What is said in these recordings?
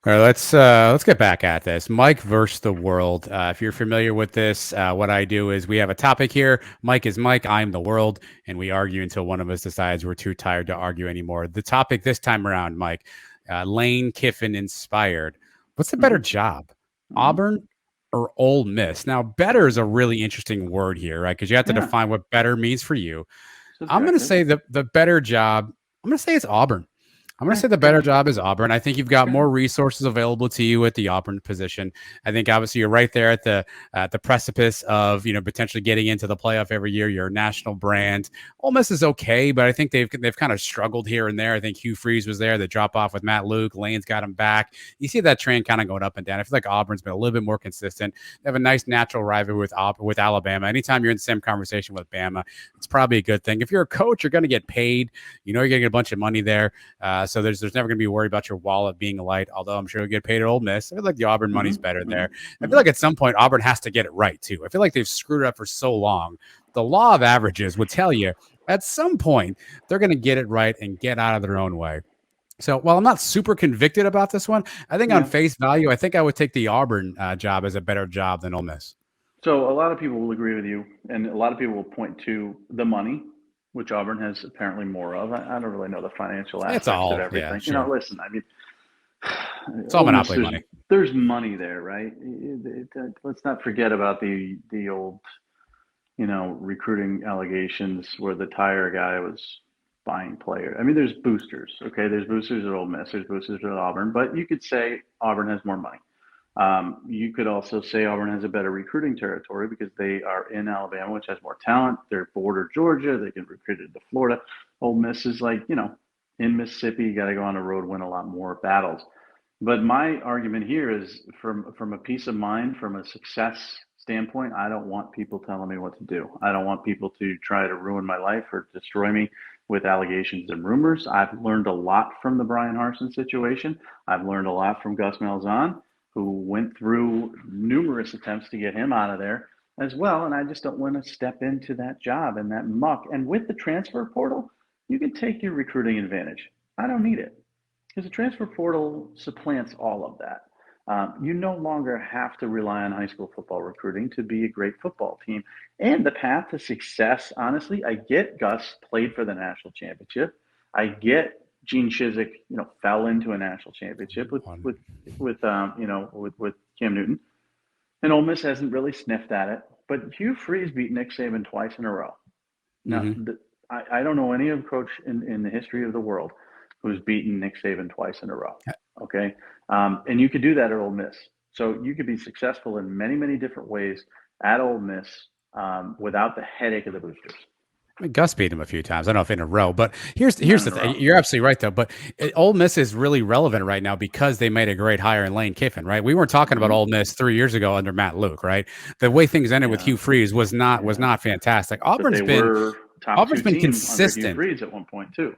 All right, let's get back at this. Mike versus the world. If you're familiar with this, what I do is we have a topic here. Mike is Mike. I'm the world, and we argue until one of us decides we're too tired to argue anymore. The topic this time around, Mike, Lane Kiffin inspired. What's the better Hmm. job, Hmm. Auburn or Ole Miss? Now, better is a really interesting word here, right? Because you have to Yeah, define what better means for you. I'm going to subjective. say the better job. I'm going to say it's Auburn. I'm going to Yeah, say the better okay, job is Auburn. I think you've got okay. more resources available to you at the Auburn position. I think obviously you're right there at the precipice of potentially getting into the playoff every year. You're a national brand. Ole Miss is okay, but I think they've kind of struggled here and there. I think Hugh Freeze was there. The drop off with Matt Luke. Lane's got him back. You see that train kind of going up and down. I feel like Auburn's been a little bit more consistent. They have a nice natural rivalry with Alabama. Anytime you're in the same conversation with Bama, it's probably a good thing. If you're a coach, you're going to get paid. You're going to get a bunch of money there. So there's never going to be worried about your wallet being light, although I'm sure you'll get paid at Ole Miss. I feel like the Auburn Hmm. money's better Hmm. there. I feel Hmm. like at some point Auburn has to get it right too. I feel like they've screwed it up for so long. The law of averages would tell you at some point they're going to get it right and get out of their own way. So while I'm not super convicted about this one, I think on Yeah. face value, I think I would take the Auburn job as a better job than Ole Miss. So a lot of people will agree with you, and a lot of people will point to the money, which Auburn has apparently more of. I don't really know the financial It's aspects of all, yeah, everything. sure. Listen, I mean, It's all Ole Miss, monopoly money. there's money there, right? Let's not forget about the old, recruiting allegations where the tire guy was buying players. I mean, there's boosters, okay? There's boosters at Ole Miss, there's boosters at Auburn, but you could say Auburn has more money. You could also say Auburn has a better recruiting territory because they are in Alabama, which has more talent. They're border Georgia. They can recruit into Florida. Ole Miss is like, in Mississippi, you got to go on the road, win a lot more battles. But my argument here is from a peace of mind, from a success standpoint, I don't want people telling me what to do. I don't want people to try to ruin my life or destroy me with allegations and rumors. I've learned a lot from the Brian Harsin situation. I've learned a lot from Gus Malzahn, who went through numerous attempts to get him out of there as well. And I just don't want to step into that job and that muck. And with the transfer portal, you can take your recruiting advantage. I don't need it because the transfer portal supplants all of that. You no longer have to rely on high school football recruiting to be a great football team. And the path to success, honestly, I get Gus played for the national championship. I get Gene Chizik, fell into a national championship with One. with Cam Newton, and Ole Miss hasn't really sniffed at it. But Hugh Freeze beat Nick Saban twice in a row. Now, Mm-hmm. I don't know any other coach in the history of the world who's beaten Nick Saban twice in a row. Okay, and you could do that at Ole Miss. So you could be successful in many, many different ways at Ole Miss without the headache of the boosters. I mean, Gus beat him a few times. I don't know if in a row, but Not here's in the a thing. row. You're absolutely right, though. But Ole Miss is really relevant right now because they made a great hire in Lane Kiffin, right? We weren't talking about Mm-hmm. Ole Miss 3 years ago under Matt Luke, right? The way things ended with Yeah, Hugh Freeze was yeah. not fantastic. But they were top Auburn's two been team under Hugh consistent. Freeze at one point too.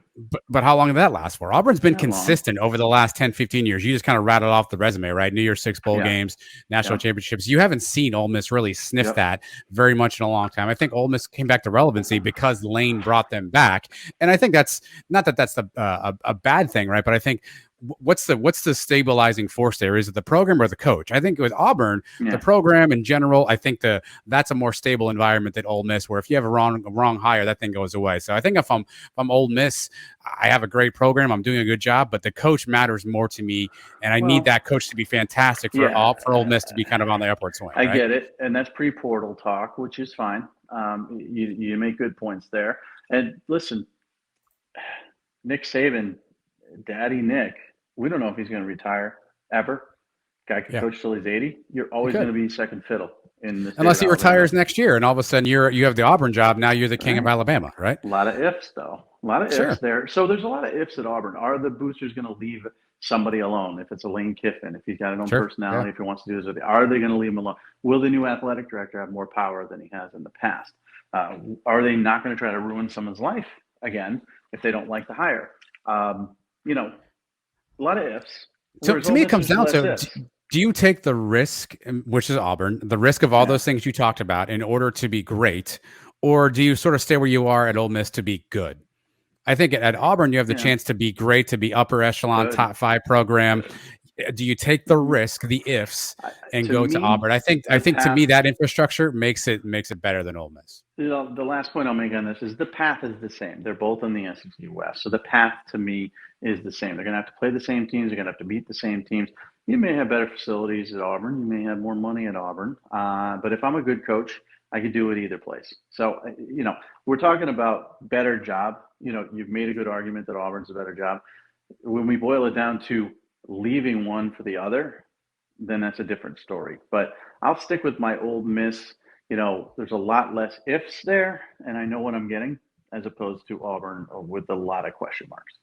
But how long did that last for? Auburn's been Not long. consistent over the last 10, 15 years. You just kind of rattled off the resume, right? New Year's Six bowl Yeah, games, national yeah, championships. You haven't seen Ole Miss really sniff yep. that very much in a long time. I think Ole Miss came back to relevancy because Lane brought them back. And I think that's not that that's a bad thing, right? But I think what's the stabilizing force there? Is it the program or the coach? I think with Auburn, the Yeah. program in general, I think that's a more stable environment than Ole Miss, where if you have a wrong hire, that thing goes away. So I think if I'm Ole Miss, I have a great program, I'm doing a good job, but the coach matters more to me, and I need Well, that coach to be fantastic for yeah, Ole Miss to be kind of on the upward swing, I right? get it, and that's pre-portal talk, which is fine. You make good points there. And listen, Nick Saban, Daddy Nick, we don't know if he's going to retire ever. Guy could Yeah, coach till he's 80. You're you always going could. to be second fiddle in the state Unless of he Alabama. retires next year, and all of a sudden you have the Auburn job. Now you're the All king of right. Alabama, right? A lot of ifs, though. A lot of ifs Sure. there. So there's a lot of ifs at Auburn. Are the boosters going to leave somebody alone? If it's a Lane Kiffin, if he's got his own Sure. Yeah. personality, if he wants to do this, are they going to leave him alone? Will the new athletic director have more power than he has in the past? Are they not going to try to ruin someone's life again if they don't like the hire? A lot of ifs. So Whereas to Ole me, it Miss, comes there's down less to ifs. do you take the risk, which is Auburn, the risk of all Yeah. those things you talked about in order to be great, or do you sort of stay where you are at Ole Miss to be good? I think at Auburn, you have the Yeah. chance to be great, to be upper echelon, Good. top five program. Do you take the risk, the ifs, I, and to go to me, Auburn? I the think to path. me that infrastructure makes it better than Ole Miss. The last point I'll make on this is the path is the same. They're both in the SEC West, so the path to me is the same. They're going to have to play the same teams. They're going to have to beat the same teams. You may have better facilities at Auburn. You may have more money at Auburn. But if I'm a good coach, I could do it either place. So, we're talking about better job. You've made a good argument that Auburn's a better job. When we boil it down to leaving one for the other, then that's a different story. But I'll stick with my Old Miss. There's a lot less ifs there, and I know what I'm getting, as opposed to Auburn with a lot of question marks.